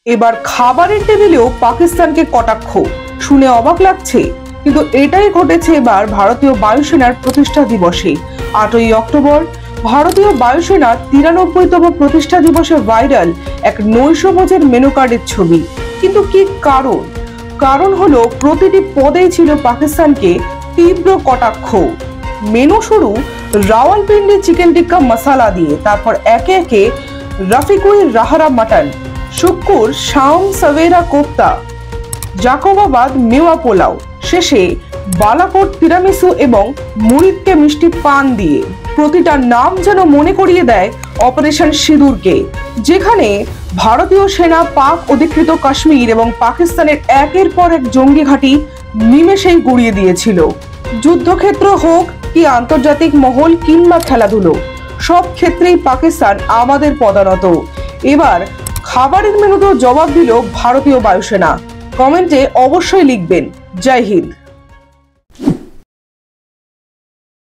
এবার খাবারের টেবিলেও পাকিস্তানকে কটাক্ষ। শুনে অবাক লাগছে, কিন্তু এটাই ঘটেছে এবার ভারতীয় বায়ুসেনার প্রতিষ্ঠা দিবসে। 8ই অক্টোবর ভারতীয় বায়ুসেনার 93তম প্রতিষ্ঠা দিবসে ভাইরাল এক নৈশভোজের মেনু কার্ডের ছবি। কিন্তু কি কারণ হলো প্রতিটি পদেই ছিল পাকিস্তানকে তীব্র কটাক্ষ। মেনু শুরু রাওয়ালপিন্ডি চিকেন টিক্কা মশালা দিয়ে, তারপর একে একে রফিকুই রাহারা মাটন, শুক্কুর শাম সবেরা কোফতা, জাকোবাবাদ মেওয়া পোলাও, শেষে বালাকোট তিরামিসু এবং মুরিদকে মিষ্টি পান দিয়ে। প্রতিটা নাম যেন মনে করিয়ে দেয় অপারেশন সিঁদুরকে, যেখানে ভারতীয় সেনা পাক অধিকৃত কাশ্মীর এবং পাকিস্তানের একের পর এক জঙ্গি ঘাঁটি নিমেষেই গুড়িয়ে দিয়েছিল। যুদ্ধক্ষেত্র হোক কি আন্তর্জাতিক মহল কিংবা খেলাধুলো, সব ক্ষেত্রেই পাকিস্তান আমাদের পদানত। এবার খাবারের মেনুতেও জবাব দিল ভারতীয় বায়ুসেনা। কমেন্টে অবশ্যই লিখবেন, জয় হিন্দ।